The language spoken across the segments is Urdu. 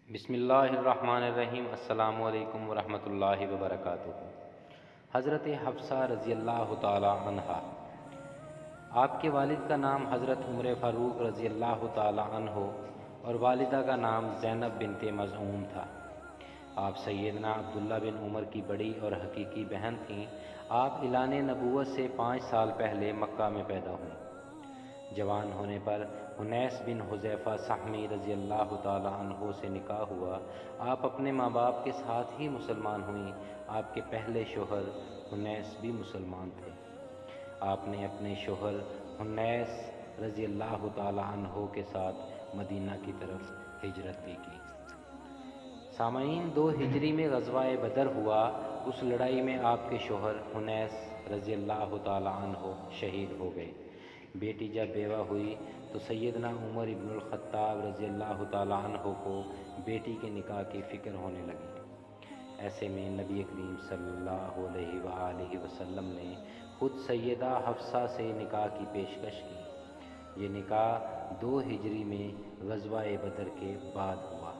بسم اللہ الرحمن الرحیم۔ السلام علیکم ورحمۃ اللہ وبرکاتہ۔ حضرت حفصہ رضی اللہ تعالی عنہا، آپ کے والد کا نام حضرت عمر فاروق رضی اللہ تعالی عنہ اور والدہ کا نام زینب بنت مظعون تھا۔ آپ سیدنا عبداللہ بن عمر کی بڑی اور حقیقی بہن تھیں۔ آپ اعلان نبوت سے 5 سال پہلے مکہ میں پیدا ہوئیں۔ جوان ہونے پر انیس بن حذیفہ سہمی رضی اللہ تعالی عنہ سے نکاح ہوا۔ آپ اپنے ماں باپ کے ساتھ ہی مسلمان ہوئیں۔ آپ کے پہلے شوہر انیس بھی مسلمان تھے۔ آپ نے اپنے شوہر انیس رضی اللہ تعالی عنہ کے ساتھ مدینہ کی طرف ہجرت بھی کی۔ سامعین، 2 ہجری میں غزوہ بدر ہوا۔ اس لڑائی میں آپ کے شوہر انیس رضی اللہ تعالی عنہ شہید ہو گئے۔ بیٹی جب بیوہ ہوئی تو سیدنا عمر ابن الخطاب رضی اللہ تعالیٰ عنہ کو بیٹی کے نکاح کی فکر ہونے لگی۔ ایسے میں نبی کریم صلی اللہ علیہ وآلہ وسلم نے خود سیدہ حفصہ سے نکاح کی پیشکش کی۔ یہ نکاح 2 ہجری میں غزوہ بدر کے بعد ہوا۔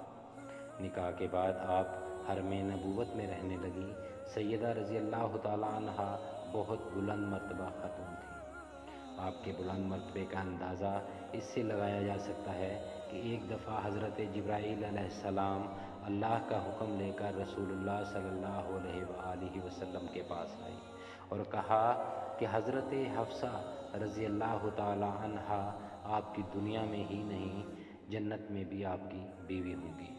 نکاح کے بعد آپ حرم نبوت میں رہنے لگیں۔ سیدہ رضی اللہ تعالیٰ عنہ بہت بلند مرتبہ خاتون تھی۔ آپ کے بلند مرتبے کا اندازہ اس سے لگایا جا سکتا ہے کہ ایک دفعہ حضرت جبرائیل علیہ السلام اللہ کا حکم لے کر رسول اللہ صلی اللہ علیہ وآلہ وسلم کے پاس آئی اور کہا کہ حضرت حفصہ رضی اللہ تعالی عنہا آپ کی دنیا میں ہی نہیں جنت میں بھی آپ کی بیوی ہوں گی۔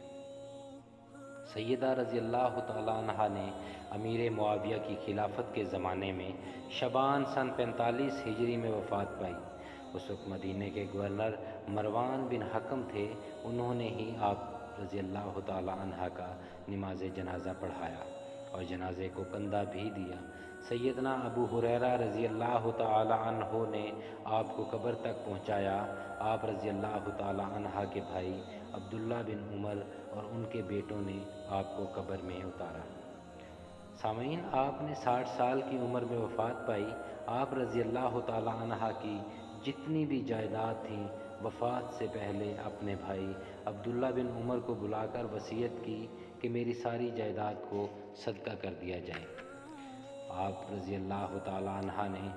سیدہ رضی اللہ تعالی عنہا نے امیر معاویہ کی خلافت کے زمانے میں شعبان سن 45 ہجری میں وفات پائی۔ اس وقت مدینہ کے گورنر مروان بن حکم تھے۔ انہوں نے ہی آپ رضی اللہ تعالی عنہا کا نماز جنازہ پڑھایا اور جنازے کو کندھا بھی دیا۔ سیدنا ابو ہریرہ رضی اللہ تعالی عنہ نے آپ کو قبر تک پہنچایا۔ آپ رضی اللہ تعالی عنہ کے بھائی عبداللہ بن عمر اور ان کے بیٹوں نے آپ کو قبر میں اتارا۔ سامعین، آپ نے 60 سال کی عمر میں وفات پائی۔ آپ رضی اللہ تعالی عنہ کی جتنی بھی جائیداد تھیں، وفات سے پہلے اپنے بھائی عبداللہ بن عمر کو بلا کر وصیت کی کہ میری ساری جائیداد کو صدقہ کر دیا جائے۔ آپ رضی اللہ تعالی عنہ نے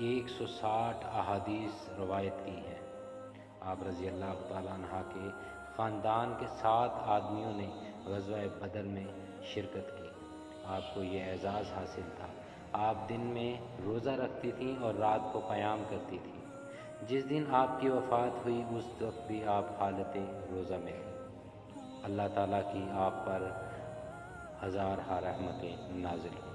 160 احادیث روایت کی ہیں۔ آپ رضی اللہ تعالی عنہ کے خاندان کے 7 آدمیوں نے غزوہ بدر میں شرکت کی۔ آپ کو یہ اعزاز حاصل تھا۔ آپ دن میں روزہ رکھتی تھیں اور رات کو قیام کرتی تھیں۔ جس دن آپ کی وفات ہوئی اس وقت بھی آپ حالت روزہ میں تھیں۔ اللہ تعالیٰ کی آپ پر ہزارہ رحمتیں نازل ہوں۔